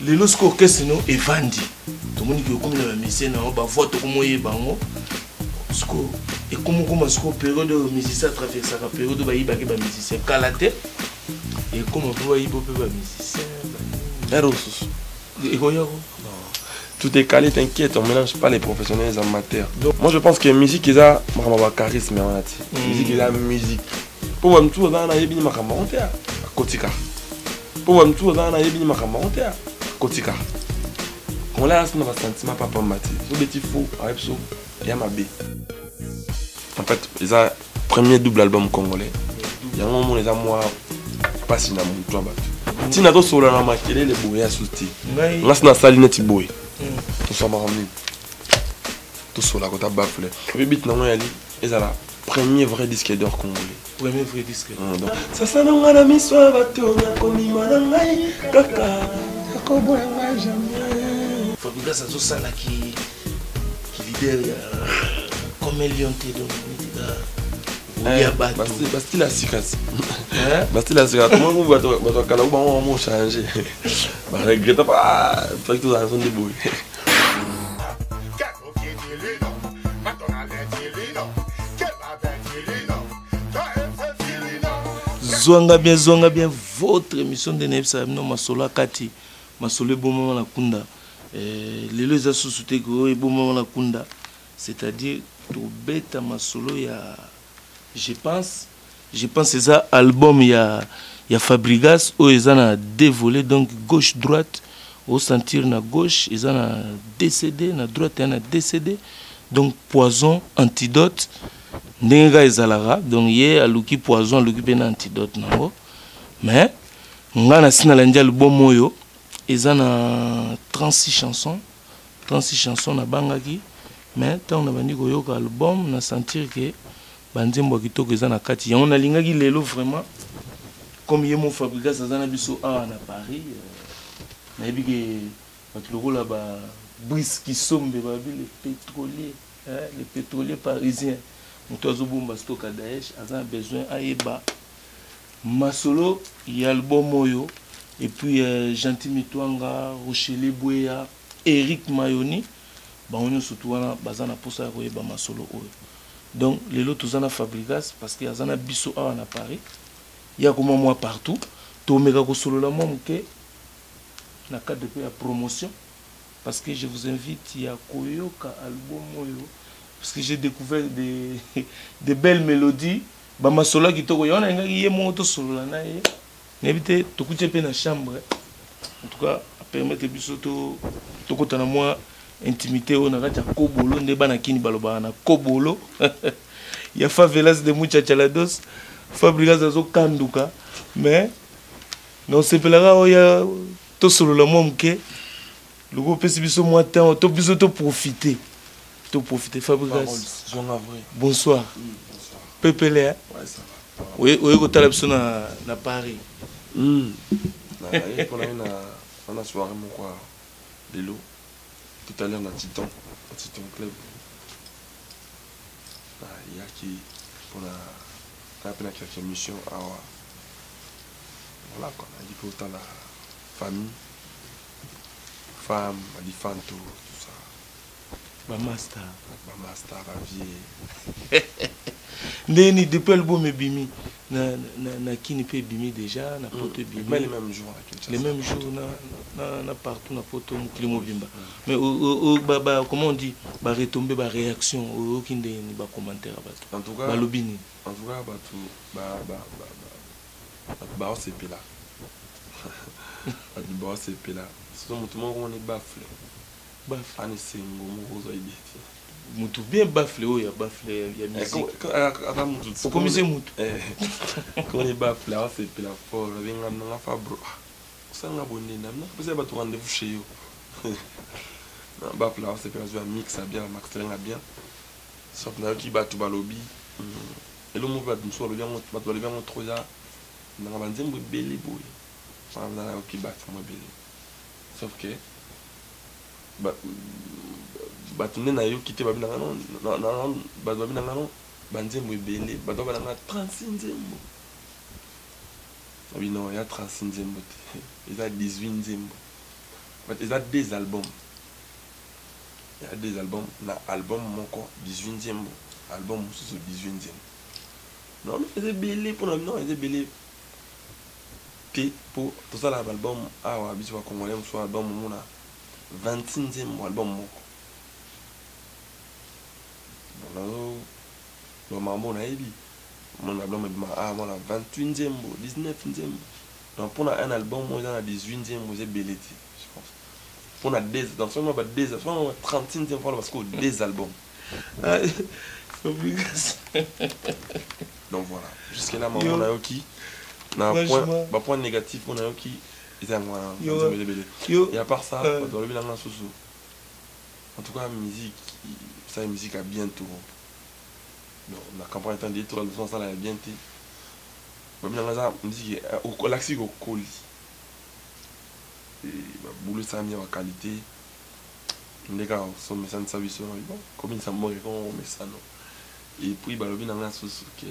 Les lorsqu'on orchestre nous est vendu. Tout le monde qui est comme la musicien n'a pas voix tout comme il bango. Et comment ce qu'on période de musicien traverse la période où il y a des musiciens calatés et comment vous il peut pas musicien. Et quoi tout est calé, t'inquiète, on mélange pas les professionnels et les amateurs. Donc, moi je pense que la musique est un charisme. La musique est la musique. Pour moi, tout le monde a bien macamonté à Kotika. Pour moi, tout le monde a bien macamonté à Kotika. On l'a assez dans le sentiment papa mati. Ce petit fou, avec ça, il y a ma B. En fait, ils ont premier double album congolais. Il y a un moment où les amours passent dans mon toit. Si on a tout sur la maquille, les bouées à souti. On a une salle net bouée. Tout ça m'a ramené. Tout sur la côte à bafle. Le beat non est ils ont la premier vrai disque d'or congolais. Premier vrai disque. Ça ça non a mis soit bateau comme imanangai kaka. Kobo ngai jamais. Fabrica ça tout ça là qui leader comme Elion Tédon. Bastille la cicatrice. Bastille la cicatrice. Moi, vous êtes canal, on va changer. Je ne regrette pas. Il faut que tout ça soit débrouillé. Zwanga bien, votre émission de Nebsa, non, ma solo Kati, ma solo bon moment la Kunda. Les lois associés que bon moment la Kunda, c'est-à-dire tout bête ma solo ya. Je pense que ça album il y a Fabrigas où ils ont dévolé donc gauche droite au sentir na gauche ils ont décédé na droite ils ont décédé donc poison antidote ndenga ezalara donc yé aluki poison aluki pena antidote nango mais ngana sina la njal bomoyo ils ont 36 chansons na bangaki mais tant on a bandi koyoka album na sentir que banzembo kitoko eza na kati ya on a lingaki lelo vraiment comme yé mon Fabrica ça na biso à na Paris na yebi ke batuloko la ba bris qui sombe ba les pétroliers parisiens moto azobomba stock à Daesh a besoin ayeba masolo y album oyo et puis Gentil Mitwanga Rochelle Bouya Eric Mayoni ba onyo surtout wana bazana posa ya koyeba masolo oyo. Donc, les lots tous en a Fabrigas parce qu'il y a un biso à Paris. Il y a comme moi partout. Tout le monde solo la moi que na cadre de la promotion parce que je vous invite il y a Koyoka album moyo parce que j'ai découvert des belles mélodies. Ba ma solo qui to yona ngaki ye moto solo la na ye. N'évitez to kuche pe na chambre. En tout cas, permettre biso to kotana moi intimité on a kobolo ndeba na kini baloba na kobolo ya favelas de muchachalados Fabrica zazo kanduka mais non c'est pelara oya to solo la momke le groupe biso moi temps to biso to profiter Fabrica bonsoir pepele hein oui ko tala biso na Paris on a soirée mon quoi lelo tout à l'heure dans Titan Club. Il y a qui pour la quelques émissions. Voilà quoi, on a dit pour autant la famille, femme, on a dit fanto, tout ça. Ba master, ba vie. Neni depuis le bon me bimi na kini pe bimi déjà na poto bimi. Mais les mêmes jours na partout na poto climo bimba. Mais comment on dit ba retomber ba réaction au kinde ni ba commentaire ba. En tout cas, ba lobini. En tout cas ba c'est pela. Ba c'est pela. C'est tout le monde on est bafle. Bafle. Ani sengo mo zo ibiti. Mutu bien bafle o ya bafle ya musique. Ata mutu. Faut commencer mutu. Quand on est bafle, c'est pela fort, venga na fa bro. Ça nga bonne na peut être ba rendez-vous chez yo. Bafle c'est pela zo mix bien, master bien. Sauf na ki ba tu ba lobby. Et le mot va nous sur le bien ba tu bien trop ya. Na ba nzembo belé boy. Ça na ki ba moi belé. sauf que bato nde nayoki te babinanga non bato babinanga non banzembo ebele bato babalanga 36 nzembo oui non, il y a 36 nzembo te il y a 18 nzembo il y a 2 albums. Il y a 2 albums na album moko 18 nzembo album mosusu 18 nzembo non mais c'est belé pour non c'est belé te pour tout ça l'album awa biso ba congolais mosusu album mona 26 nzembo album moko bon là mambo na ebi mon album moi 28 nzembo 19 nzembo donc pour un album moi dans 18 nzembo c'est belé je pense pour na des dans seulement 30 nzembo parce que 2 albums donc voilà jusqu'à là on a qui na point négatif on a qui et à part ça dans le bilan en tout cas musique ça musique a bientôt non la campagne étant dit tout le sens ça là bien été la musique au laxi au colis et boulot ça mis en qualité les gars sont mes sans service bon comme ça moi on met ça non et puis bah le bien dans sous que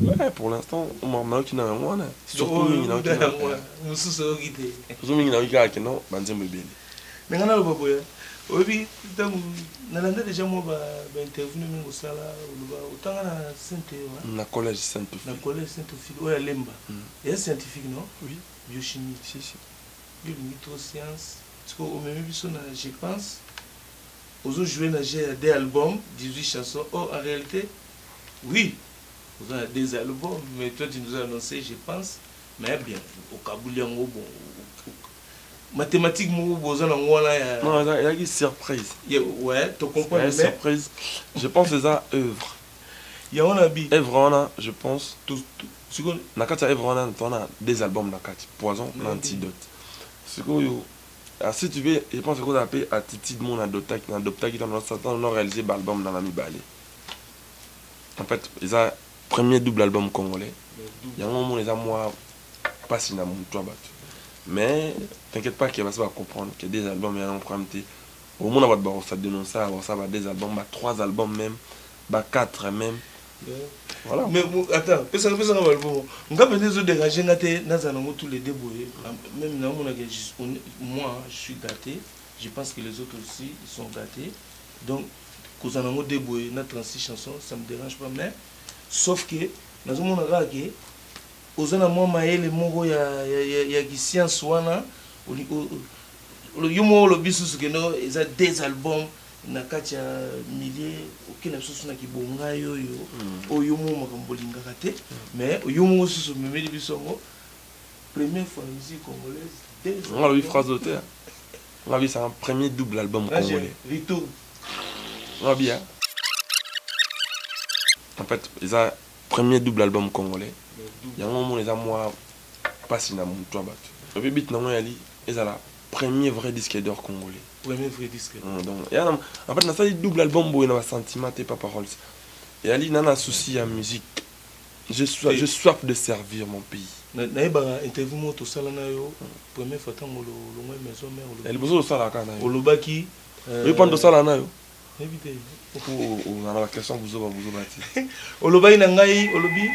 ouais pour l'instant on m'a qui n'a rien surtout il n'a rien nous sous guidé surtout il n'a rien que non banzembo bien mais on a le bobo obi donc nalanda déjà moi ba interview mingo sala autant na santé na collège scientifique na collège scientifique oya lemba et scientifique non oui biochimie si biomicrosciences parce que au même biso na je pense aux jouer na j'ai des albums 18 chansons en réalité oui vous avez des albums mais toi tu nous as annoncé je pense mais bien au Kabouli en bon mathématiques moi besoin en voilà non il y a une surprise ouais tu comprends une surprise je pense c'est ça œuvre il y a on a bi œuvre on a je pense tout seconde nakati œuvre on a des albums nakati poison l'antidote ce que si tu veux je pense qu'on appelle attitude mon adopta qui on a réalisé l'album dans la mi-balé en fait ils a premier double album congolais il y a un moment les a moi pas si na mon toi battu mais t'inquiète pas qu'il va se comprendre que des albums il y a un problème au moins on va ça dénoncer ça va des albums 3 albums même 4 même voilà mais attends ça va album on va venir se déranger dans tous les débrouillés même là moi je suis gâté je pense que les autres aussi ils sont gâtés donc quand on a débrouillé dans 36 chansons ça me dérange pas mais sauf que dans un monde là que aux moi maël moko ya qui science wana le yumo le bisu que no ils a des albums na kati ya milliers aucun absence na kibonga yo o yumo makambolinga kate mais yumo susu memeli bisongo première fois musique congolaise on a vu phrase d'auteur on a vu c'est un premier double album congolais retour on a bien en fait ils a premier double album congolais il y a un moment les a moi pas si na mon toi battu le bébé na moi ali ils a la premier vrai disque d'or congolais premier vrai disque donc il y a en fait na ça double album bo na sentiment et pas paroles et ali nana souci à musique je soif de servir mon pays na ba interview moto sala na yo première fois tant le moins maison mère elle besoin sala kana yo olobaki oui pendant sala na yo éviter on a la question vous bâti olobaki na ngai olobi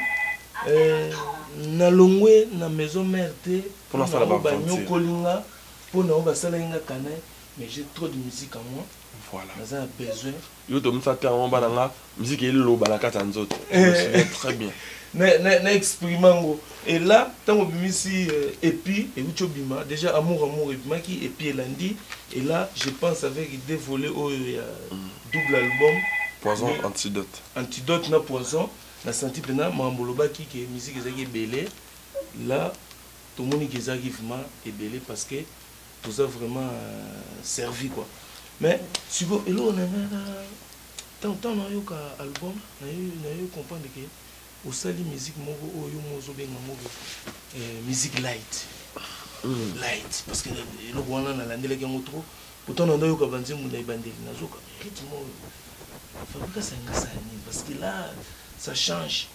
na longwe na maison mère te pour la salle ba nyokolinga pour na ba sala inga kana mais j'ai trop de musique en moi voilà j'ai besoin yo to msa te en bananga musique est lo balaka tanzoto je me souviens très bien na expérimengo et là tant bimisi et puis et bima déjà amour et qui et puis elandi et là je pense avec des volets au double album poison antidote na poison na senti pena mamboloba qui musique ezaki belé là tout le monde qui ezaki vraiment belé parce que tout a vraiment servi quoi mais si vous et là on a tant na yo ka album na yo comprendre que au sali musique moko oyo mozo benga moko musique light parce que le wana na landele ke motro pourtant on a yo ka banzimu na ibandeli nazoka rythme fabrica sangani parce que là ça change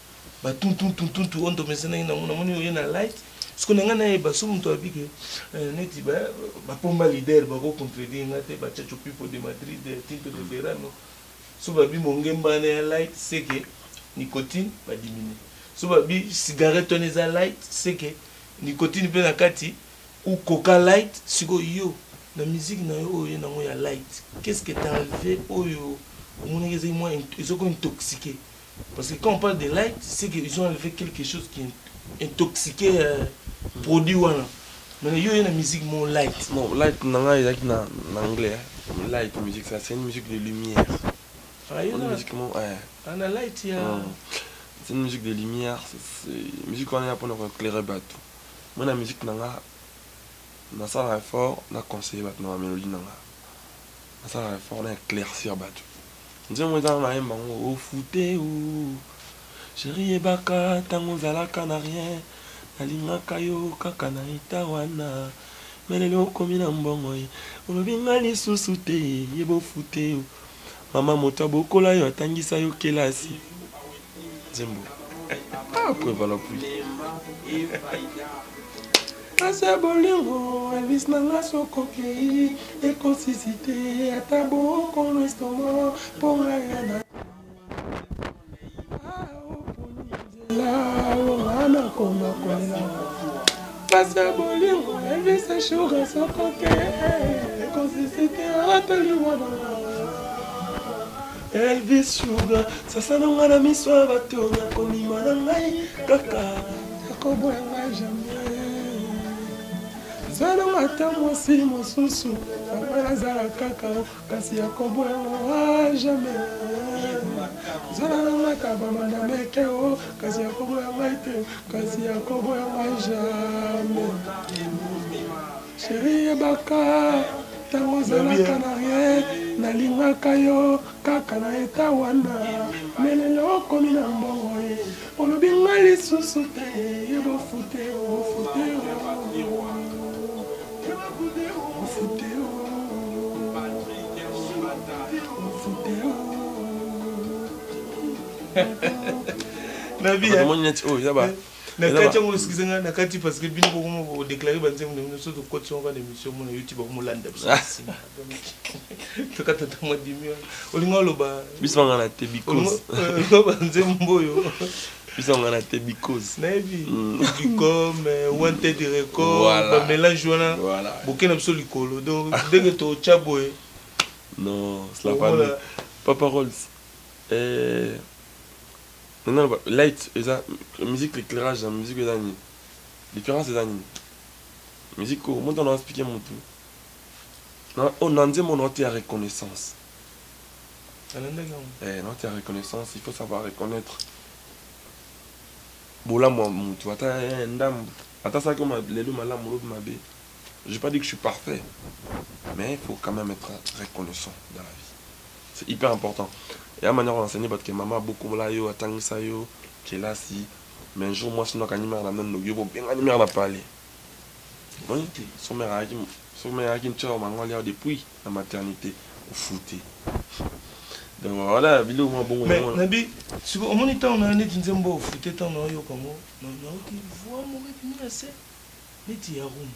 ba tout on to mesena na moni yo na light ce qu'on a na ba so muto abike neti ba pomba leader ba ko contredire ngate ba chacho pipo de Madrid tinto de verano so ba bi mongemba na light c'est que nicotine ba diminuer so ba bi cigarette on eza light c'est que nicotine pe na kati ou coca light siko yo la musique na yo na mo ya light qu'est-ce que t'as enlevé oyo on est moins ils sont intoxiqués parce que quand on parle de light c'est qu'ils ont enlevé quelque chose qui est intoxiqué produit wana mais yo na musique mon light non light nanga ezaki na anglais light musique ça c'est une musique de lumière une musique mon ana light ya c'est une musique de lumière c'est musique on est pour nous éclairer bateau moi la musique nanga na ça fort na conseiller bateau na mélodie nanga na ça fort na éclaircir bateau nze moi dans ma mbango au fouté ou chérie baka tango zalaka na rien nalingaka yo kaka na itawana melelo komi na mbongo olobi nga lisusu te yebo fute mama moto abokola yo atangisa yo kelasi nzembo après voilà puis asa bolingo Elvis nanga sokoki ekosisite ata bokono estomo ponga yana wana koma kolela asa bolingo Elvis sugar sokoki ekosisite ata liwana Elvis sugar sasa nanga na miswa bato na komima na ngai kaka yakoboya ngai jamais zala mata mosi mosusu azala kaka kasi yakoboya ngai jamais zala mata bamanda mekeo kasi yakoboya ngai te kasi yakoboya ngai jamais chérie yebaka tango ozalaka na rien nalingaka yo kaka na eta wana melelo okomi na mbongo olobi ngai lisusu te yebofute nakati yango osikisa nga nakati parce que bino bokomo kodéclare banzembo na bino so tokoti yango kana émission mona youtube bakomolanda biso nsima tokatata mwa dimi wana olinga oloba biso banga na te because olinga banzembo oyo biso banga na te because nayebi bicom wanted record bamélange wana boke na biso likolo donc ndenge totya boye non cela pas paroles non, light, musique, l'éclairage, la musique, la différence est la musique, comment on a expliqué mon tout. On a dit mon noté à reconnaissance. Noté à reconnaissance, il faut savoir reconnaître. Bon là, moi, tu vois, attends ça comme les loups malades, mon bé. Je n'ai pas dit que je suis parfait, mais il faut quand même être reconnaissant dans la vie. C'est hyper important. Et à manière d'enseigner parce que maman beaucoup là yo attend ça yo qui est là si mais un jour moi sinon quand animer la même yo bien animer la parler. Oui, son mère a qui me tient maman là depuis la maternité au footé. Donc voilà, bilo moi bon. Mais nabi, si au moniteur on a net nzembo au footé tant no yo comme non qui voit mon répini assez. Neti ya room.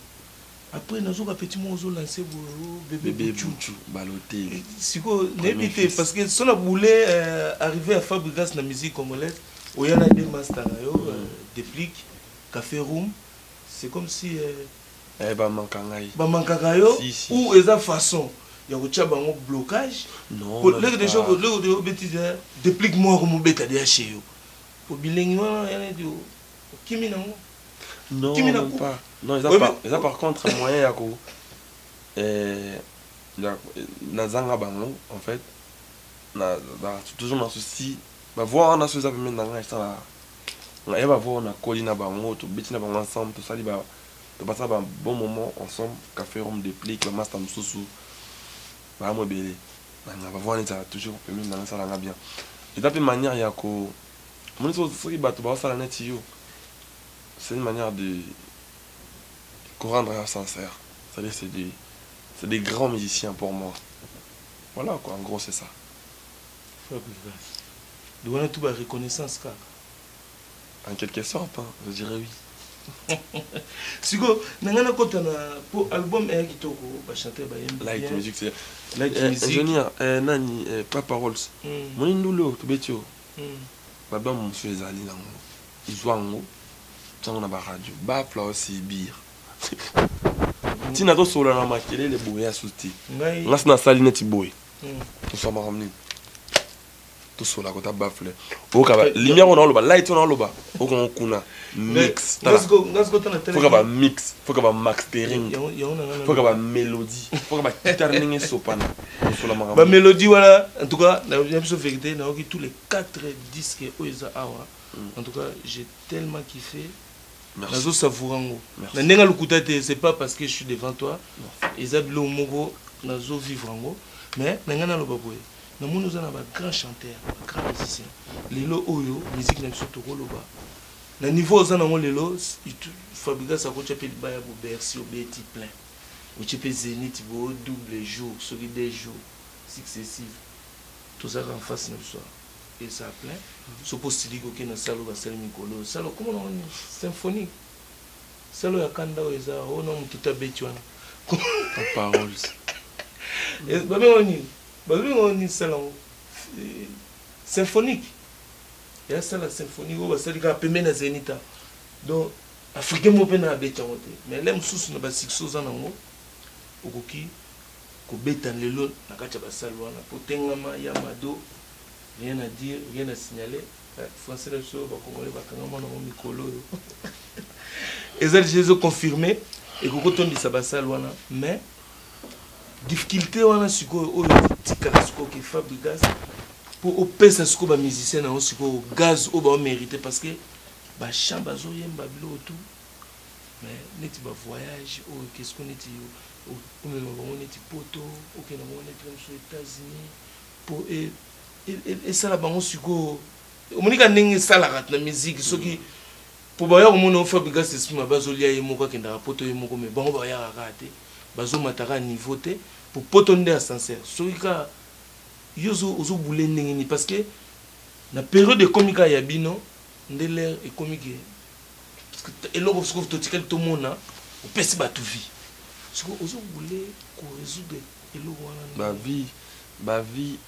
Après nous avons petit mozo lancé bonjour bébé chouchou baloté siko n'évitez parce que si on a voulu arriver à fabriquer la musique congolaise où il y a des masters déplique café room c'est comme si ba mankangai ou eza façon ya ko tcha bango blocage non le des choses le bêtise déplique moi comme bêta de chez yo pour bilingue ya na dio kimi nango non, même pas. Non, ils ont par contre moyen yako nazanga bango en fait toujours dans ceci va voir on a ce ça même dans ça là va voir on a colline bango tout bêtise bango ensemble tout ça va passer un bon moment ensemble café rhum déplique le master msusu ba mo belé va voir on toujours même dans ça là bien et d'après manière yako mon so qui bat ba ça la net yo. C'est une manière de rendre sincère. C'est-à-dire c'est des grands musiciens pour moi. Voilà quoi, en gros c'est ça. De voir tout la reconnaissance car. En quelque sorte, hein, je dirais oui. Siko nangana kota na pour album et kitoko ba chanter ba yemba. Light music c'est. Light music. Ingénieur nani Papa Rolls. Mon indulo to betio. Baba mon monsieur ezali nango. Izwango. Tsango na ba radio. Ba fla aussi bir. Tina to sola na makele le boya souti. Ngas na saline ti boy. To so ma ramni. To sola ko ta bafle. O ka ba lumière on loba, light on loba. O ko kuna mix. Let's go tana tele. Faut que ba mix, faut que ba mastering. Faut que ba mélodie, faut que ba guitare ninge sopana. To la ba mélodie voilà, en tout cas, na bien sûr vérité, na tous les 4 disques oza awa. En tout cas, j'ai tellement kiffé. Nazo savourango. Na nenga lukuta te, c'est pas parce que je suis devant toi. Ezablo moko nazo vivrango, mais nanga na loba boye. Nous avons un grand chanteur, un grand musicien. Lelo oyo, musique na biso toko loba. Na niveau za nango lelo, fabrica sa ko chapé baya bo Bercy obeti plein. O chapé Zénith bo double jour, celui des jours successifs. Tout ça en face na biso. Et ça plein. So postili ko ke na salo ba sel mikolo. Salo comment on symphonique. Salo ya kanda oza, o no mutita beti wana. Ta parole. Et ba me oni on est salon symphonique. Il y a ça la symphonie où ça dit qu'à na Zenita. Donc africain mo pe na beta moté. Mais l'aime sous na ba 6 ans nango. Okoki ko beta lelo na kacha ba salwa na potengama ya mado. Rien à dire, rien à signaler. Français le so ba congolais ba kangama na mikolo. Et ça j'ai confirmé et ko ton di sa ba salwa na mais difficulté wana siko oyo tikala siko ke fabrigas pour opesa siko ba musicien na siko gaz o ba mériter parce que ba chamba zo yemba bilo tout mais neti ba voyage o qu'est-ce qu'on est o on est poto o que on est aux États-Unis pour et ça la bango siko omonika ndenge sala rat na musique soki pour ba ya ko mona fabrigas c'est ma bazo lia yemoko kenda poto yemoko mais bango ba ya raté bazo matara niveau te pour potonner ascenseur soika yozo ozo boule ndengeni parce que na période de comica ya bino ndele et comique parce que eloko ce que to tikel to mona o pesi ba tout vie ce que ozo boule ko résoudre eloko wana ba vie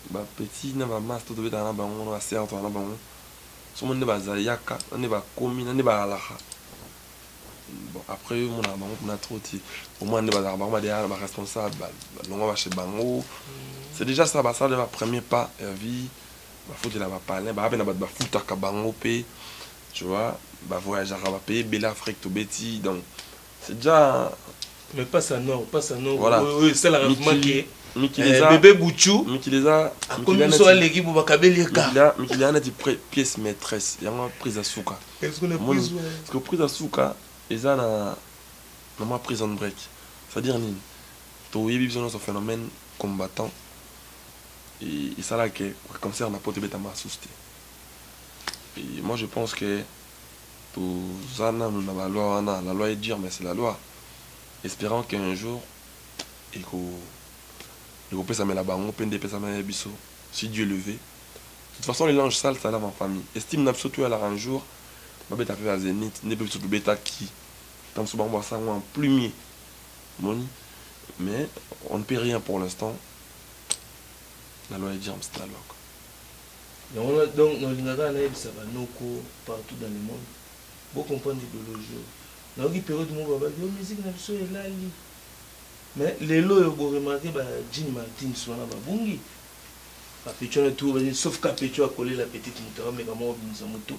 ba petit na ba master to beta na bango na certes na bango so monde ba zayaka ne ba komi ne ba alaha. Bon, après, on a trop dit. Au moins, on a responsable. C'est déjà ça, ça le premier pas. Vie, il faut la parler. Tu vois, voyager à payer, belle Afrique, tout bêtis. Donc, c'est déjà. Mais pas ça, non, pas ça, non. Voilà. Oui, c'est la remarque. Bébé Bouchou. Mikileza. Comme ils sont à l'équipe, on va caber les cas. Mikileza a dit pièce maîtresse. Il y a une prise à souka. Est-ce qu'on a prise? Parce que prise à souka. Et ça, dans ma prison break. C'est-à-dire, tu as vu ce phénomène combattant. Et ça, là, comme ça, on a pas de bête à ma souci. Et moi, je pense que tout ça, la loi est dure, mais c'est la loi. Espérant qu'un jour, il peut ça met la banque, il peut ça met biseau. Si Dieu le veut. De toute façon, les langes sales, ça lave en famille. Estime n'absolu à un jour. Ma bête a fait à Zénith, n'est pas sur le bêta qui. Tant que on ça en plumier. Mais on ne paie rien pour l'instant. La loi est dire, c'est la loi. Donc, dans l'Ingaka, ça va partout dans le monde. Vous comprenez l'idéologie. Dans une période où on va dire, la musique est là. Mais les lois, vous remarquez, Jean Martin, soit là, bungi. Sauf qu'à Pétion a collé la petite moutara, mais comment on moto.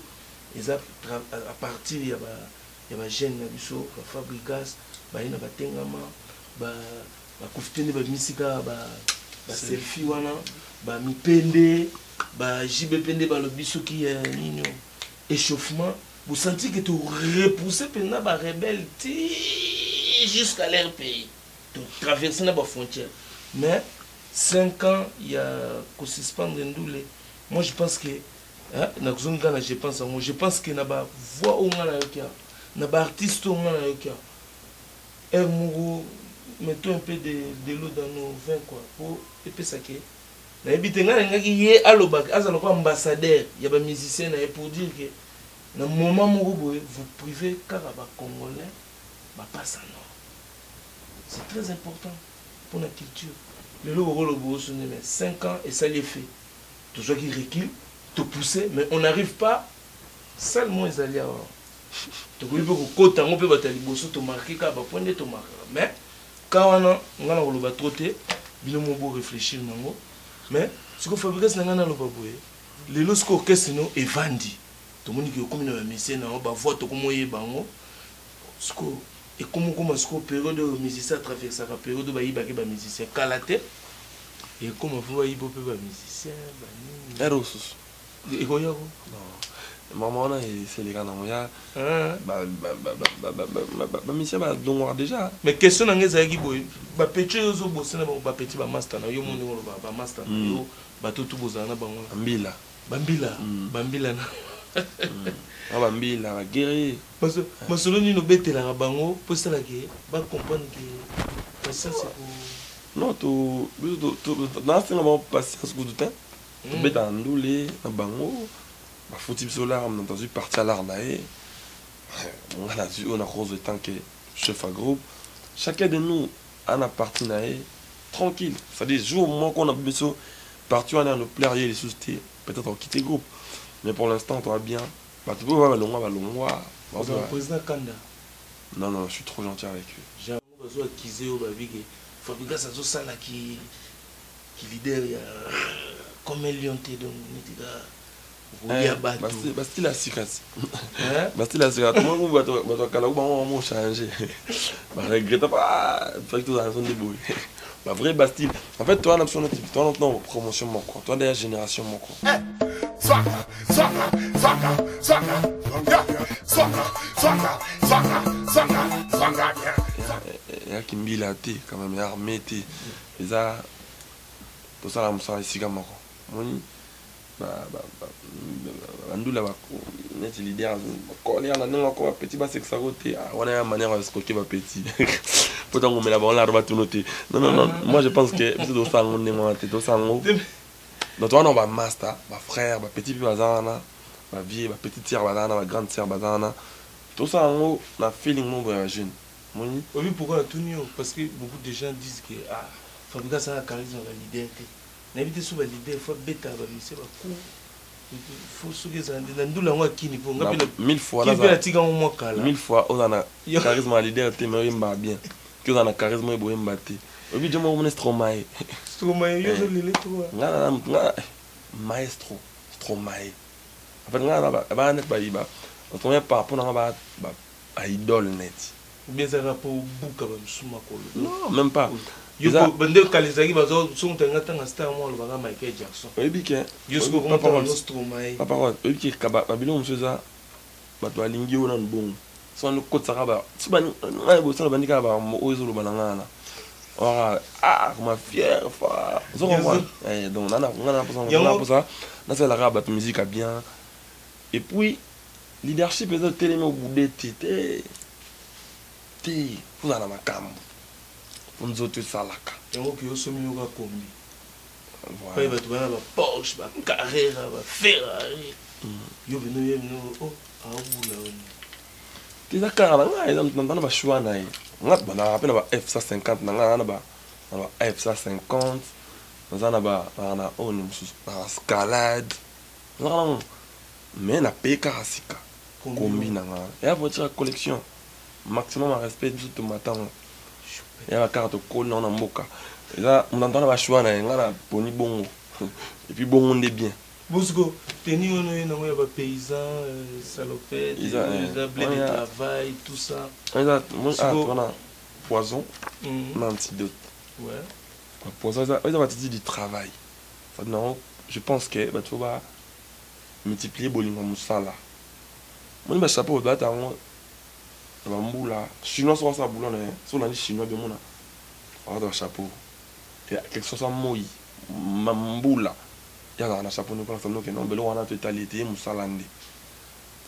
Et ça, à partir, il y a des jeunes qui sont fabriqués, il y a des tengama, des koufitene, des misika, des selfie, des mipende, des jibepende, des biso qui est échauffement. Vous sentez que tu repousses pendant les rebelles jusqu'à leur pays. Tu traverses les frontières. Mais 5 ans, il y a qu'on suspendre ndoulé. Moi, je pense que je pense que na ba voix au ngana yokia na ba artiste au ngana yokia mettons un peu de l'eau dans nos vins quoi pour épée ça que na ebitenga ngaki ye alobak azalo ko ambassadeur ya ba musicien na pour dire que Na moment moko boye vous privez kaka ba congolais ba passe en or. C'est très important pour la culture. Le rôle de mais 5 ans et ça l'est fait. Tout ce qui recule, te pousser, mais on n'arrive pas seulement les alliés. Tu peux côté on peut battre les bosses te marquer car ba point de te marquer. Mais quand on a le ba trotter, bien mon beau réfléchir nango. Mais ce qu'on fabrique c'est ngana lo baboué. Les lorsqu'o question est vendu. Tout le monde qui comme une mission na ba voix to comme y bango. Ce que et comment ce que période de musicien traverse la période de baïba qui ba musicien kalaté et comment faut baïba peut ba musicien ba Eros. Et quoi non. Maman c'est les gars non ya ba musicien ba donc déjà. Mais question na ngeza ki boy ba petit ozo bosana ba petit ba master na yo monde ba master yo ba tout bozana bango Mbila. Bambila na Bambila va guérir. Parce que masolo ni no betela bango pour ça que ba comprendre que ça c'est pour non tu dans ce moment patience coup de temps tu bête en doulé na bango ba fouti solar on a entendu partir à l'arnaé on a vu on a cause de temps que chef à groupe chacun de nous en a parti naé tranquille ça dit jour moment qu'on a besoin partir on a le player les soucis peut-être on quitter groupe mais pour l'instant toi bien bah tu peux voir le président Kanda. Non, je suis trop gentil avec eux. J'ai besoin de kiser au babique. Fabrica ça tout ça là qui leader il y a comme lion te donc Bastille la cicatrice. Bastille la cicatrice. Moi je vais on changer. Bah regrette pas fait tout dans son débrouille. Bah vrai Bastille. En fait toi on a besoin de toi non promotion mon quoi. Toi derrière génération mon quoi. Il y a qui me dit quand même, il y a armé, et ça, tout ça, là, je suis ici comme moi. Andula ba net leader ko le ana nga ko petit ba sexa côté on a une manière de stocker ba petit pourtant on met la balle là ba tout noter non moi je pense que c'est do ça on est moi c'est do ça on donc toi on va master ba frère ba petit puis bazana ba vie ba petite sœur bazana ba grande sœur bazana tout ça on a feeling mon jeune oui pourquoi tout new parce que beaucoup de gens disent que Fabrica ça a charisme la leader n'habite sur la leader faut bêta ba monsieur ba coup faut soulever ça ndula ngwa kini pour ngapela 1000 fois là la tika mo kala 1000 fois on a charisme à leader te mais mba bien que on a charisme bo mbate obi je mo Stromae yo zo lele toi nga maestro Stromae en fait nga ba net ba iba on tombe pas pour nga ba idole net bien ça rapport buka ba msuma ko non même pas yo bande kalizaki bazo sonta ngata nga star mo ba Michael Jackson obi ke yo sko ko pa Stromae papa obi ke kaba babilo msuza bato alingi ona bon so no kotsaka ba suba ngai bo sala bandika ba mo ozo ba ngana comment fier fa zo ko donc ngana pour ça na c'est la rabat musique a bien et puis leadership est tellement au bout de tété vous en avez makambo nzoto salaka yango ki osomi yoka kombi voilà ba tubana ba Porsche ba Carrera ba Ferrari yo bino aubula on les akara nga eza ntana ba choix na ye ngat ba na pena ba F150 na ba F150 na ba on mususu ba escalade non mais na peka asika kombi na nga ya voiture collection maximum respect tout matin. Il y a la carte colle dans la mboka. Et là, on entend la choix, on a poni bongo. Et puis bon, on est bien. Bosco, teni on a pas paysan, salopette, ils ont blé de travail, tout ça. On a poison, on a antidote. Ouais. Poison, ils ont antidote du travail. Je pense que tu vas multiplier bolingo musala. Moi, je sais pas, je vais Bamboula, chinois sont ça boulot sur la chinois de mon a chapeau. Et quelque chose à moi, mamboula. Il y a un chapeau nous pensons que non, on a totalité moussalande.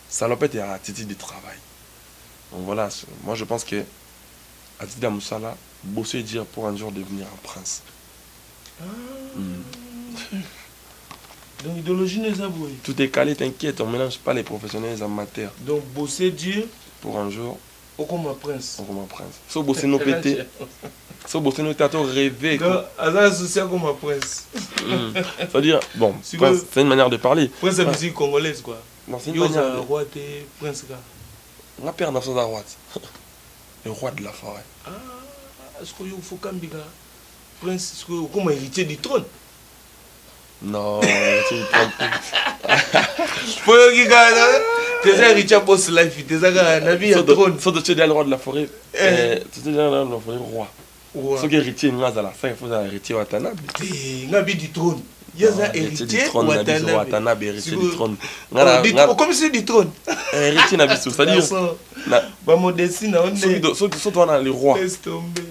Salopette est à titre de travail. Donc voilà, moi je pense que à titre de moussala, bosser dire pour un jour devenir un prince. Donc idéologie n'est pas beau. Tout est calé, t'inquiète, on mélange pas les professionnels et les amateurs. Donc bosser dur. Pour un jour. Au comme un prince. Au comme un prince. Sauf bosser nos pétés. Sauf bosser nos théâtres rêver. Donc, hasard associé comme un prince. C'est-à-dire, bon, c'est une manière de parler. Prince de musique congolaise quoi. Non, c'est une manière de... roi de prince là. On a perdu dans roi. Le roi de la forêt. Ah, est-ce qu'il faut cambiga prince, est-ce que comme héritier du trône? Non, héritier du trône. Faut que t'es héritier boss life, t'es un ami à trône. Sauf de tu es le roi de la forêt. Tu es le roi de la forêt, roi. Sauf que héritier Ngazala, ça il faut un héritier Watanabe. Ngabi du trône. Il y a un héritier Watanabe, héritier du trône. Comme c'est du trône. Héritier Nabiso, c'est-à-dire. Bah modestie na on est. Sauf toi on a le roi. Laisse tomber.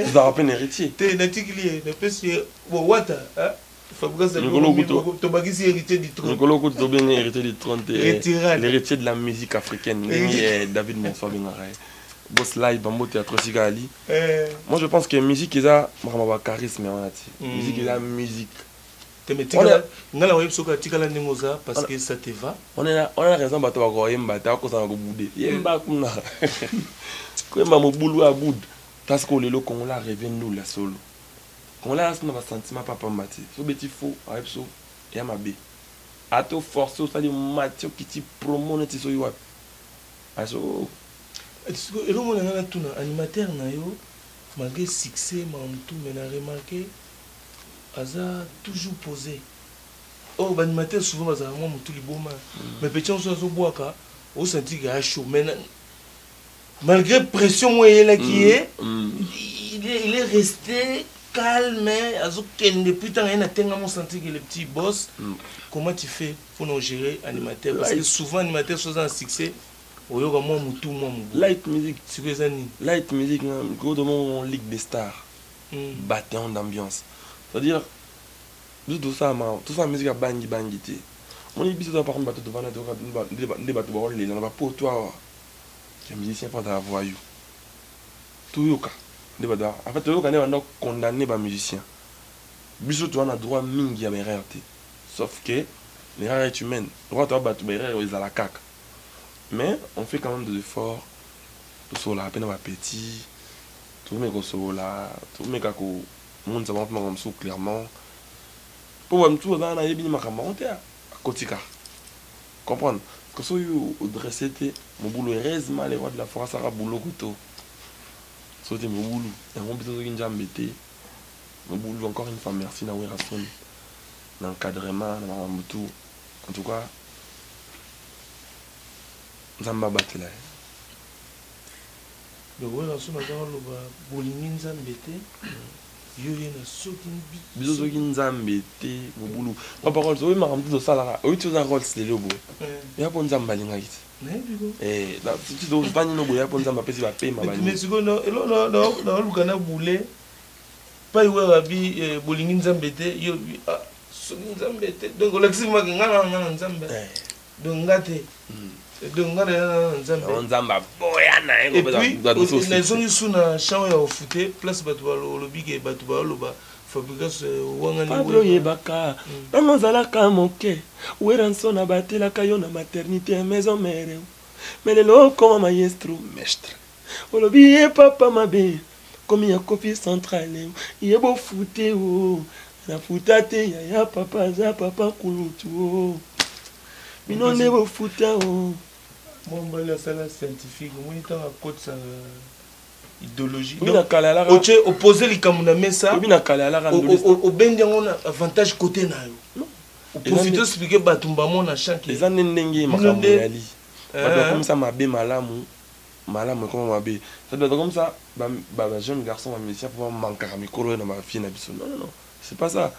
Vous avez un héritier. T'es natiklié, ne peut se wata, hein? Fabrice de Tobagisi héritier du trône. Nicolas Couto bien héritier du trône, l'héritier de la musique africaine. David Monsoa Bengaray. Boss live, Bambo Théâtre Sigali. Moi je pense que la musique est un charisme. La musique est la musique. Parce que ça te va. On a raison de parce que le qu'on l'a rêvé nous la solo. Qu'on l'a un sentiment papa mati. So beti faux, avec so et ma bé. A to force ça dit Mathieu qui ti promo ne ti so yo. Aso. Et le monde a tout animateur na yo malgré succès mais tout mais a remarqué Aza toujours posé. Oh, l'animateur souvent Aza moi tout les beaux mais petit on se boaka, on sentit qu'il y a chaud mais malgré pression où il est là qui est, il est resté calme, depuis tant qu'il a tellement senti que le petit boss, comment tu fais pour nous gérer animateur? Parce que souvent animateur sont un succès, light music, light music, gros de mon ligue des stars, bâton d'ambiance. C'est-à-dire, tout ça musique à bangi bangi. On est bis par contre devant les bateaux les gens pas pour toi. Les musiciens font la voyou. Tout yoka. En fait, le Canada va condamner les musiciens. Bisous, tu as le droit mingi à mes réalités. Sauf que l'erreur est humaine. Le droit de battre les erreurs, ils ont la caca. Mais on fait quand même des efforts. Tout ça, la peine à petit. Tout le monde est là. Tout le monde est monde s'avance comme ça clairement. Pour moi, tout le monde est bien monté à Kotika. Comprendre? Que ce soit dressé, mon boulot est heureusement les rois de la forêt, ça va boulot couteau. C'était mon boulot. Et mon besoin de j'embêté. Mon boulot encore une fois merci d'avoir raison. L'encadrement, tout. En tout cas, nous avons battu là. Donc voilà, nous avons le bolingi nzambete. Bisous qui nous embêté mon boulot. Par contre, oui, ma rampe de ça là. Oui, tu as un rôle c'est le beau. Il y a pas de zambaling là. Eh, là, si tu dois pas nous boire pour zamba pesi va payer ma balle. Mais c'est que non, non, le Ghana boulé. Pas y avoir bi bolingi nzambete, yo ah, so nzambete. Donc l'axi ma ngana nzambete. Donc ngate. Donc ngana nzambete. On zamba boya na et puis les gens sont na champ ya ofute place batu ba lo bige batu ba lo ba fabrikas wangani Pablo yebaka dans zalaka moke weranso na batela kayo na maternité maison mère mais le comme maestro mestre olobi papa mabe comme ya copie centrale yebo fute o na futate ya papa za papa kulutu mino nebo futa o. Moi, je suis un scientifique, je suis un coach idéologie. Donc, opposé les Kamuna Messa, au ben on a avantage côté na yo. Au profiter expliquer Batumba mon a chanté. Les années n'engue makamali. Comme ça m'a bé malamu comment m'a bé. Ça doit comme ça bah jeune garçon va musicien pour manquer à micro et na ma fille na biso. Non, c'est pas ça.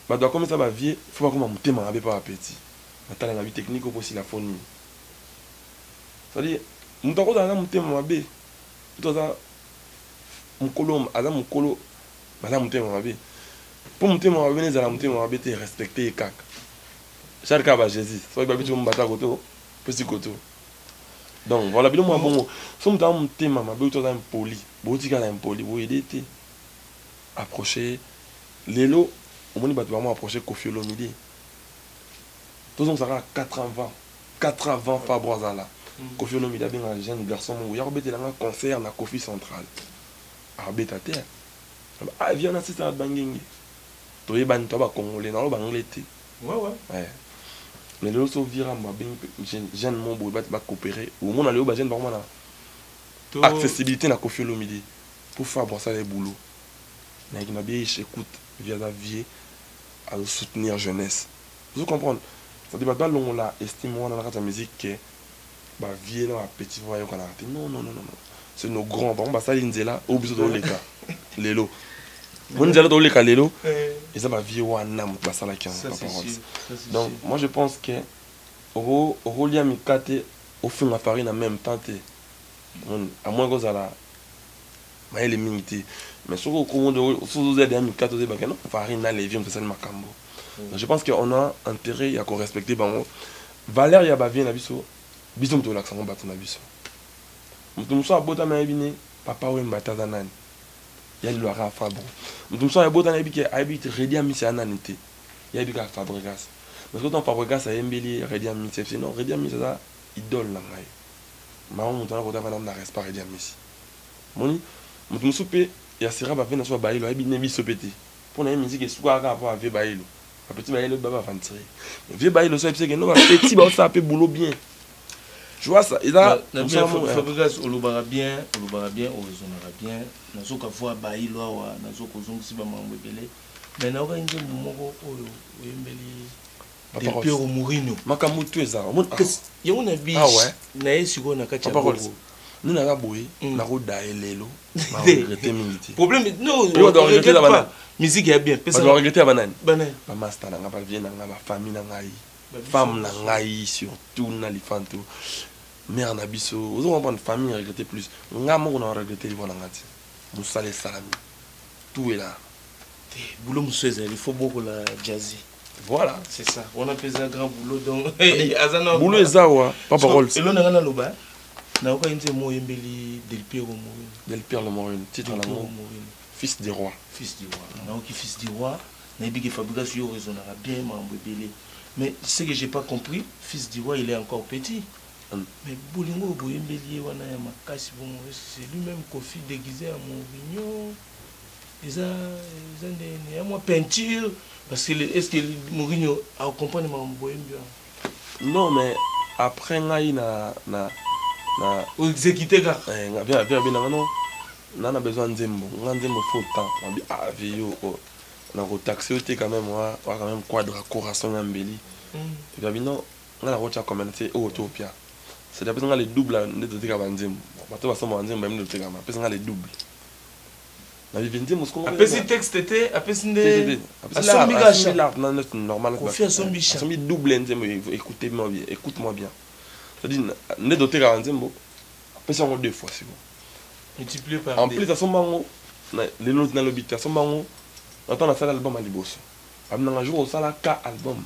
Bah doit comme ça va vie, faut pas comment monter m'a bé pas petit. Attends la vie technique aussi la phonie. C'est-à-dire, nous avons un thème mabé. Tout ça, mon colo, Adam mon colo, madame thème mabé. Pour mon thème mabé, nous allons thème mabé te respecter cac. Chaque cas va Jésus. Soit il va me battre côté, petit côté. Donc voilà, bien moi bon. Si nous avons un thème mabé, tout ça impoli. Beaucoup de impoli, vous aider te approcher. Lélo, au moins il va vraiment approcher Kofi Olomide. Tous on sera 4 avant. 4 avant Fabre Azala. Kofi Olomide a bien un jeune garçon. Il y a un concert dans Kofi Central. Arbet à terre. Ah, viens on assiste à Bangingi. Tu es ban, tu vas congolais, non, Bangladesh. Ouais. Mais le autre vira, moi, bien, jeune mon beau, va coopérer. Au moins, on a le jeune vraiment là. Accessibilité dans Kofi Olomide. Pour faire ça les boulots. Mais il m'a bien écoute via la vie à soutenir jeunesse. Vous comprenez? Ça dit pas long là estime moi dans la musique que bah vie là petit voyage qu'on a raté. Non. C'est nos grands bon bah ça l'inzela au besoin de l'écart. Lelo. Mon nzela dans l'écart lelo. Et ça va vie wana bah ça là qui donc moi je pense que au lieu mikate au fond la farine en même temps à moins que ça là mais les minutes mais sur au courant de sous des amis 14 bah non farine là les vieux on fait ça le macambo. Je pense qu'on a intérêt à respecter valeur ya ba bien na biso biso mto l'accent bato na biso mto mso abota na ebine papa we mbata za nani ya lo ra Fabre mto mso abota na ebike habite Redi Amisi ananité ya ebika Fabregas parce que ton Fabregas a embeli Redi Amisi non Redi Amisi ça idole na ngai ma on tona kota vana na respect Redi Amisi moni mto mso pe ya sera ba vena so ba ilo ebine biso pété pour na musique soit ka avoir ave ba ilo petit bail baba avancer vieux bail le c'est que non petit bah ça peut boulot bien tu vois ça il a Fabregas olobara bien orizonera bien nazo ka voir bail lo wa nazo ko zongi si ba mambo belé mais na ka nze moko oyo oyembeli Del Piero Mourinho makamutu eza yo na bi na esiko na kacha boko nous n'avons pas boui na roda elelo ma regretter mingi problème non on regrette pas musique est bien parce qu'on regrette banane banane ba master na ba vie na ba famille na ngai femme na ngai surtout na lifanto mère na biso ozo comprendre famille regretter plus nga mo na regretter li bona ngati musale salami tout est là boulot monsieur il faut beaucoup la jazzy voilà c'est ça on a fait un grand boulot donc azana boulot ezawa pas parole et l'on a na loba na ko inze mo yembeli Del Piero Mourinho Del Piero Mourinho titre la mot fils du roi non qui fils du roi na bi que Fabregas yo raisonnera bien mambo belé mais ce que j'ai pas compris fils du roi il est encore petit mais bolingo boyembeli wana ya makasi bon c'est lui-même Kofi déguisé à Mourinho ils ont moi peinture parce que est-ce que Mourinho a compris mambo boyembeli non mais après ngai na ou exécuter gars bien non on a besoin de nzembo faut temps ah vieux on a taxé quand même quand même quadra corazon ambeli et bien non on a rocha commenter Utopia c'est la personne les double de te ka banzembo bato ba somo nzembo même de te ka ma personne les double na vivinte mosco après ce texte était après ce ndé normal Kofi Asombicha somi double nzembo écoute-moi bien c'est-à-dire ne doté ka nzembo après ça on deux fois c'est bon multiplié par en plus à son bango les notes dans l'hôpital son bango attends la salle album à liboso amna un jour au sala ka album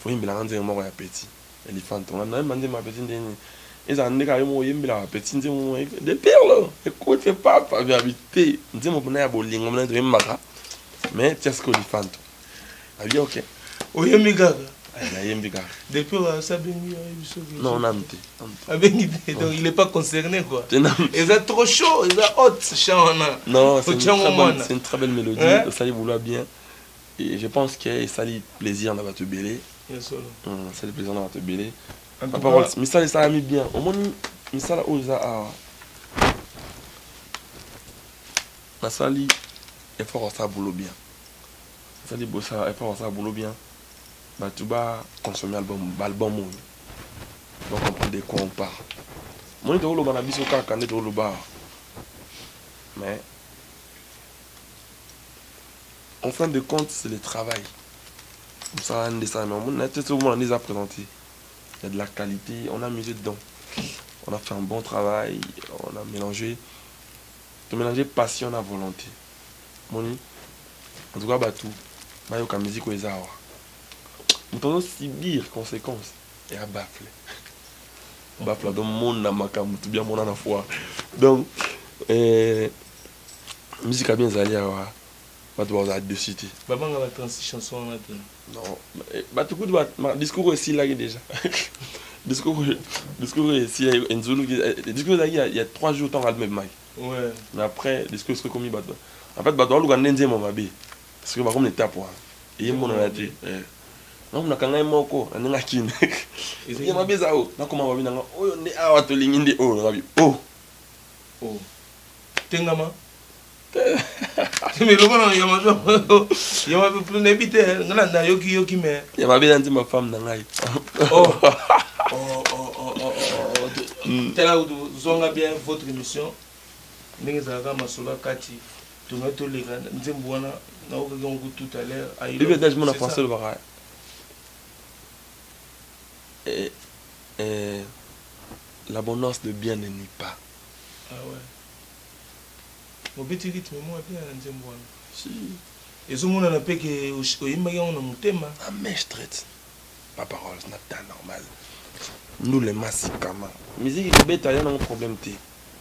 faut y mélanger un mot à petit éléphant on a même demandé ma petite ndeni ils ont ndeka yo mo yembela petit nzemo de perle écoute c'est pas habité nzemo pona ya bolingo mna to maka mais tiens ce que éléphant a bien OK oyemika depuis ça non on a donc il est pas concerné quoi ils sont trop chaud ils sont hot non c'est une très belle mélodie ça lui voulait bien et je pense que ça lui plaisir d'avoir te belé ça lui plaisir d'avoir te belé mais ça a mis bien au moins mais ça là où ils a ça lui est fort ça boulot bien ça lui ça est fort ça boulot bien bah tu vas consommer album donc on comprend de quoi on parle moi je vais biso kaka nde to ba mais en fin de compte c'est le travail comme ça on descend mais on a tout le monde les a présenté il y a de la qualité on a mis dedans on a fait un bon travail on a mélangé passion à volonté moni en tout cas bah tout bah yo ka musique ozawa on subir conséquences et à baffler dans le monde na makambo tout bien mon na foi donc musique a bien zali bato bazala dessus te babanga ba 36 chansons wana te non bato kutu discours esilaki déjà discours esilaki enzulu discours ezalaki il y a 3 jours ntango album ebimaki ouais mais après discours soki ekomi bato en fait bato baluka nde nzembo mabe parce que bakomi étape wana eyemonana te namonaka ngai moko na ndenge akine ye mabe eza oyo nakoma babi nanga oyo nde awa tolingi nde oyo nagabi o tengama mais lokola yama nayebi te ngana nayoki me ya mabe eza nzembo femme na ngai tela zonga bien votre émission ndenge ezalaka masolo kati tonga toleka nzembo wana naokaki yango tout à l'heure bibedage mona français lobaka l'abondance de bien ne nuit pas. Ah ouais. Mobeti rythme moi bien na nzembo wana. Si. Ezomona na peke oyimaki yango na motema. Ah mais straight. Pas parole, c'est pas normal. Nous les masikama. Musique ebeta ya na problème te.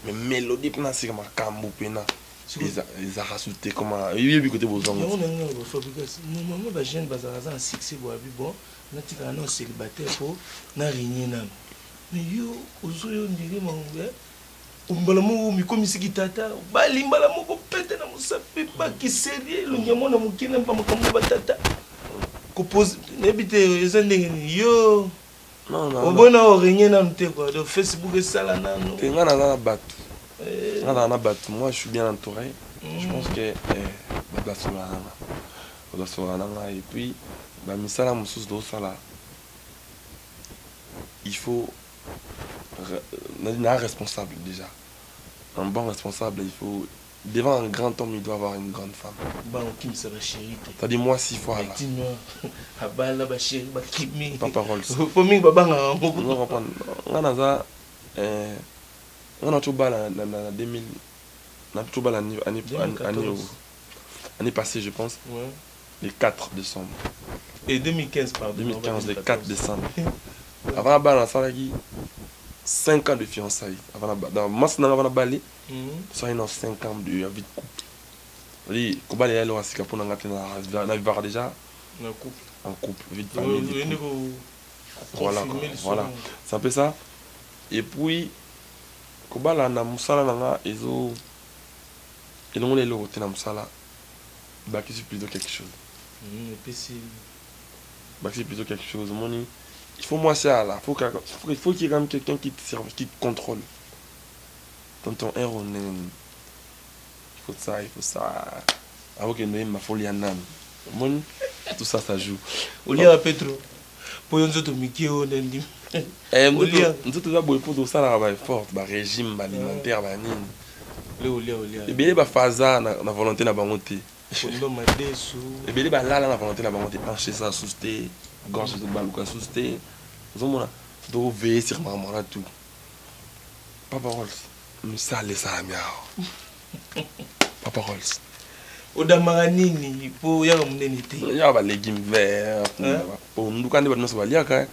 Mais mélodie pena sikama kambu pena. Ils a rajouté comment il y côté bozongo. On a une fabrication. Normalement ba jeune bazaraza en succès bon. Natika na célibataire pour na régner na. Mais yo ozoyo ndiri mangwe. Umbala mo mikomisiki tata balimbala moko pete na musapi ba kiserie lo nyamo na mukina mpa makambo batata. Compose nebite ezandenge yo. Non non. Obona o régner na mte quoi. De Facebook et sala nano. Tenga na batu. Moi je suis bien entouré. Je pense que et puis il faut un responsable déjà. Un bon responsable, il faut devant un grand homme, il doit avoir une grande femme. T'as dit moi 6 fois là. Pas parole. On a tout bas en 2000. On a tout bas l'année passée, je pense. Ouais. Le 4 décembre. Et 2015, pardon. 2015, le 4 décembre. Avant la balle, on a 5 ans de fiançailles. Avant la balle. Dans le balai, ça y a 5 ans de vie de couple. Oui, comment les gens ont pour nous déjà en couple. Vie de famille. Voilà. C'est un peu ça. Et puis, kobala na musala nanga ezo elongo lelo kote na musala baki c'est plutôt quelque chose baki c'est plutôt quelque chose moni il faut moi ça là il faut qu'il y ait quand même quelqu'un qui te serve qui te contrôle dans ton héros il faut ça avant que nous ma folie en âme moni tout ça joue Olia Petro pour yon zoto miki o ndim nous tous d'abord pour ça là va fort ba régime alimentaire ba nini le olia et bien ba faza na volonté na bangote ndo madesu et bien ba la na volonté na bangote pencher ça souster gorge de baluka souster nous on do veiller sur maman là tout pas parole nous ça les ça miao pas parole odamaka nini po yaka munene te ya ba légumes verts po nduka nde ba noso ba liaka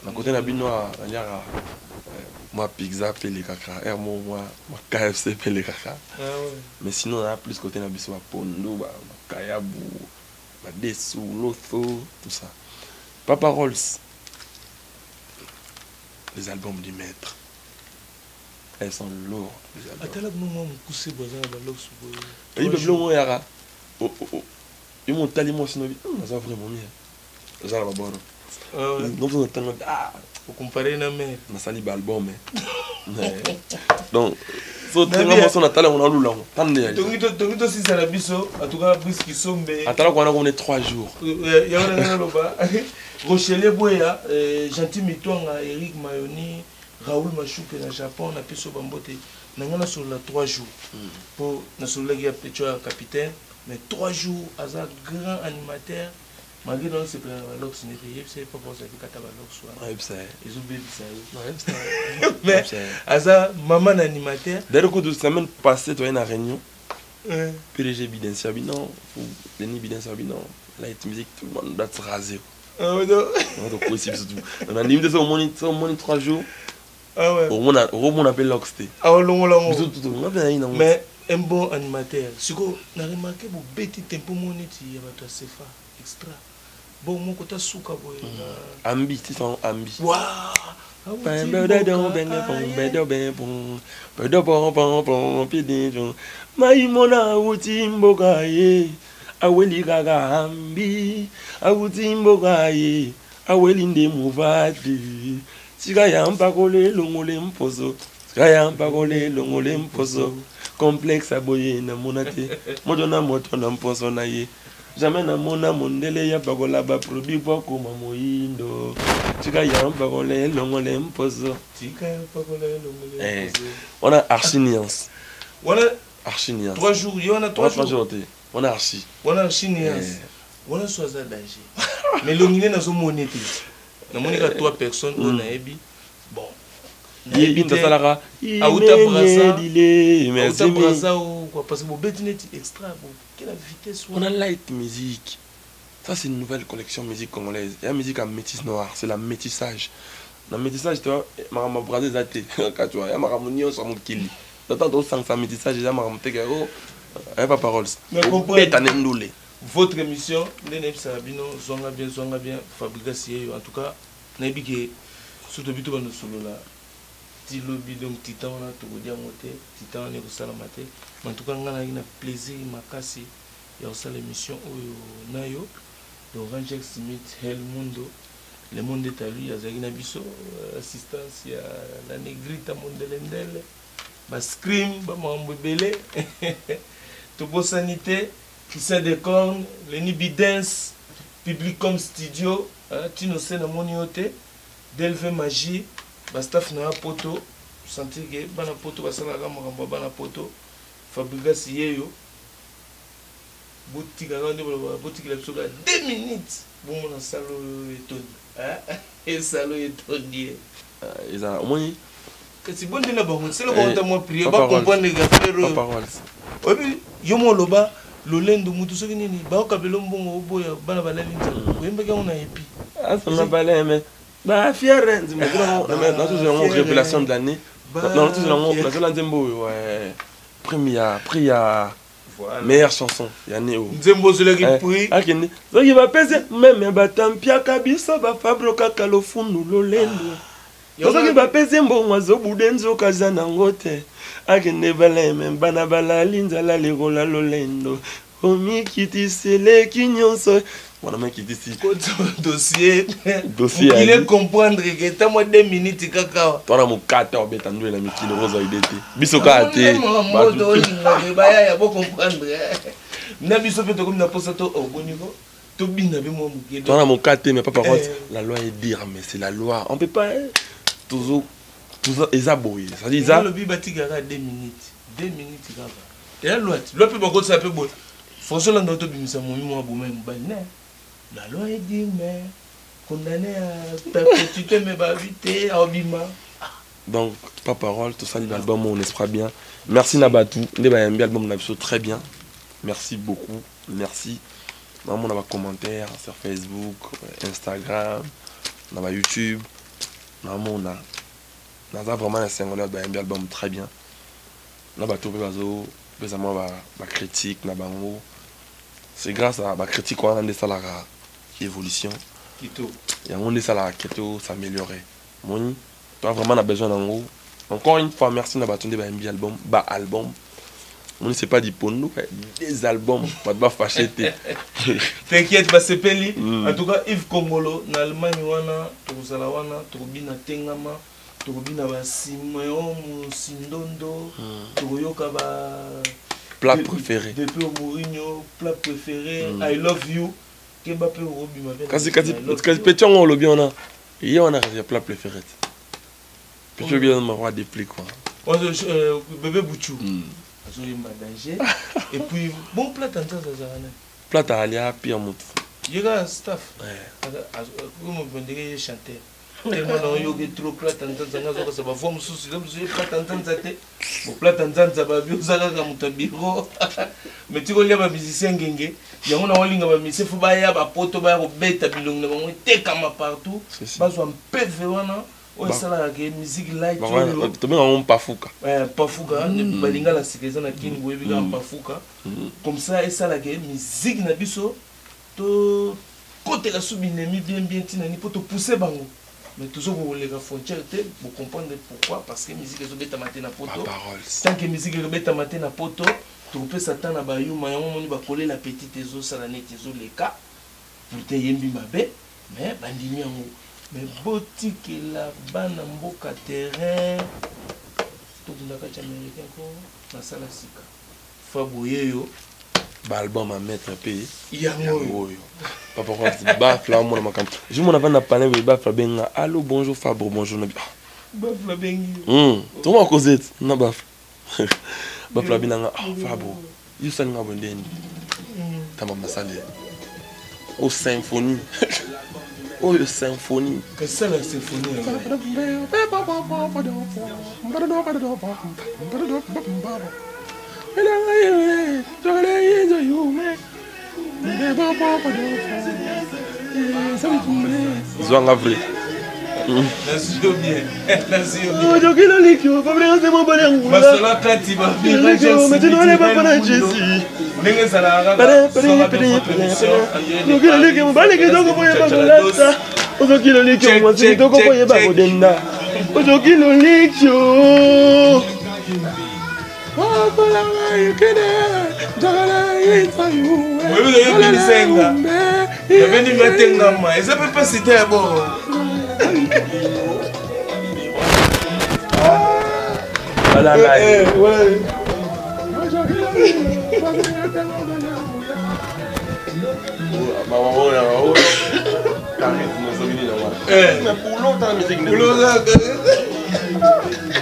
na côté na bino aliaka moi pizza pele kaka moi KFC pele kaka mais sinon on a plus côté na biso ba pondo ba kayabu ba desu lotho tout ça Papa Rolls les albums du maître elles sont lourdes les albums atala mo mukuse bazana ba lox boy il peut blongo yara ils m'ont tellement sinon ça vraiment bien ça va bon donc on entend pour comparer na mais na sali ba album donc so tenga mo so na tala on a lula tande ya tongito si ça la biso en tout cas briski sombe atala ko na ko 3 jours ya na loba Rochelle Boya Gentil Mitonga Eric Mayoni Raoul Machoupe na Japon na peso bambote nangana sur la 3 jours pour na sur la Petro capitaine mais 3 jours as un grand animateur malgré dans c'est plein lox n'est c'est pas pour ça que kata lox wa ouais ça ils ont bien ça mais as un maman animateur d'ailleurs que 2 semaines passées toi une réunion PDG Bidensia Binon ou Denis Bidensia Binon light music tout le monde doit se raser ah ouais non donc possible surtout on a limité ça au moins 3 jours ah ouais au moins on appelle lox ah longo mais un bon animateur. Si vous avez remarqué, vous bêtez tempo moneti, il y a votre CFA extra. Bon, mon côté souka boy. Ambi, c'est son ambi. Waouh! Maimona utimboga ye, aweli gaga ambi, awutimboga ye, aweli nde muvadi. Sika yamba kole longole mposo, sika yamba kole longole mposo. Complexe aboye na monate, mojo na moto na mposo na ye. Jamais na mona mondele ya bagola ba produit boko mamoindo. Tika ya bagole longole mpozo. Tika ya bagole longole mpozo. On a archi nuance. On a archi nuance. 3 jours, il y en a 3 jours. On a archi. On a archi nuance. On a soisa danger. Mais l'ongine na zo monete. Na monika 3 personnes on a ebi. Bon. Yebinda salara. Auta brasa ou quoi parce que bon betineti extra bon. Quelle vitesse. On a light music. Ça c'est une nouvelle collection musique congolaise. Il y a la musique à métis noir, c'est la métissage. Dans le métissage, tu vois, ma brasé zaté. Quand tu vois, il y a ma ramonio sur mon kili. T'entends au sang ça métissage, il y a ma ramonté il y a pas parole. Votre émission, Nenep Sabino, zonga bien, fabrication en tout cas, n'habite surtout bitu bano solo là. Tilobi donc titan on a tout dire monter, titan on est au salamate. En tout cas, on a un plaisir makasi. Il y a aussi l'émission au Nayo, de Orange Smith, Hell Mundo. Le monde est à lui, il y a Zagina Bisso, assistance, il y a la négrite à Mondelendel, bah Scream, bah Mambébélé, tout beau sanité, qui sait des cornes, le Nibidens, Publicom Studio, tu nous sais dans mon yoté, Delve Magie, bah staff na poto, sentir que bana poto, bah ça la gamme, bana poto, Fabrigas Yeyo. Boutique à 2 minutes. Bon, on a salon étonné. Et salon étonné. Ils ont au moins. C'est bon de la banque. C'est le bon de moi prier. Pas comprendre les gars. Pas parole. Oui, yo mon loba. Lolendo mutu soki nini. Ba okabelo mbongo oboya bana balali nzala. Ko yembeka on a épi. Ah, ça m'a balé mais. Bah fier. Dans toute la révélation de l'année. Dans toute la Nzembo ouais. Priya. Voilà. Meilleure chanson, Yanéo. Nzembo celui qui prie. Akende. Donc il va peser même batampia kabisa ba fabroka kalofunu lolendo. Donc il va peser mbongo zo budenzo kazana ngote. Akende bala même bana bala linza la lerola lolendo. Omi kiti sele kinyonso. Voilà mec qui dit si. Dossier. Il est comprendre que t'as moins 2 minutes kaka. Toi na mo 4 heures betandu na mikino roza idete. Bisoka ate. Modo ba ya bo comprendre. Na biso pe to comme na posa to oboniko. To bina be mo mukedo. Toi na mo 4 mais pas par contre la loi est dire mais c'est la loi. On peut pas toujours ezaboy. Ça dit ça. Le bi batigara 2 minutes. 2 minutes kaka. Et la loi peut pas ça peut bon. François Landoto bimisa mo mo abomé mbane. La loi est dit, mais condamné à perpétuité, mais va vite à Obima. Donc, pas parole, tout ça, l'album, on espère bien. Merci Nabatou, l'album, on a vu très bien. Merci beaucoup, merci. On a des commentaires sur Facebook, Instagram, on a YouTube. On a vraiment un single album très bien. On a tout la critique, c'est grâce à la critique qu'on a des salaires. Évolution. Il y a un salaire qui s'améliorer. Moi, tu as vraiment besoin d'un gros. Encore une fois, merci d'avoir battu un album. Album. Moi, c'est pas du pono, des albums. Pas de fâcher. T'inquiète, c'est peli. En tout cas, Yves Kongolo, en Allemagne, Touzalawana, Toubina Tengama, Toubina Simeon, Sindondo, Touyoka. Plat préféré. Depuis Mourinho, plat préféré. I love you. Kasi petit on le bien on a. Hier on a un plat préféré. Petit bien on m'a des plis quoi. Bébé Bouchou. Et puis bon plat en ça ça. Plat à alia pire mout. Il y a un staff. Comment on dirait chanter. Tellement on y a trop plat en ça ça va forme sous donc j'ai plat en ça té. Bon plat en ça va bien ça comme ton bureau. Mais tu connais pas musicien gengé. Il y a un ligne de musicien faut pas y avoir poto ba ko beta bilong na bango te kama partout. Ba so un peu vraiment oyo esalaka musique light tobenga ngo mpafuka pafuka balingala sika eza na kini boyebi kaka pafuka comme ça esalaka musique na biso tokotela so binemi bien ntinani mpo topousse bango mais tozokoleka frontière te bocomprendre pourquoi parce que musique ezobetama te na poto tant que musique ezobetama te na poto tokopesa ta na bayuma yango moni bakolela petite ezosala neti ezoleka pourtant yembi mabe mais bandimi yango mais botikela bana mboka terrain tokunda kati américain ko nasala sika faboyeyo album à mettre un pays yango papa quoi baf là mon makambo je mon avant na parler avec baf benga allô bonjour Fabro bonjour na baf la bengi to ma cause na baf baf la binanga Fabro you sali nga bondeni tama masale au symphonie oh symphonie que c'est la symphonie Zwanga vrai. Merci bien. Merci bien. Je vais le liquide, pas bien c'est mon bonheur. Ma sola kati ba bien. Mais tu n'as pas pas Jésus. Ninge sala ga. Je vais le liquide, ba liquide donc pour pas golata. Ozoki le liquide, moi c'est donc pour pas godenda. Ozoki le liquide.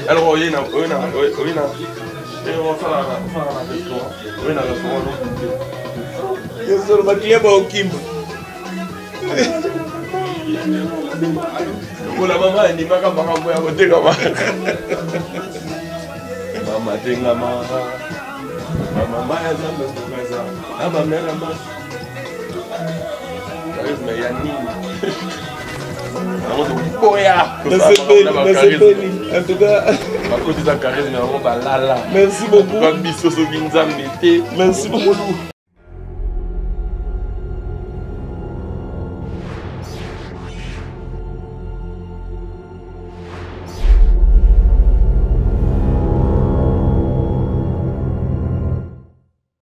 Alors, il y a on va faire la restaurant. Oui, la restaurant. Je suis le client au Kimbo. Pour la maman, elle dit pas qu'on va à côté comme ça. Maman, t'es maman. Maman, elle a ça. Ah, ma mère, elle a mais il y a ni. En tout cas, merci beaucoup. Merci beaucoup.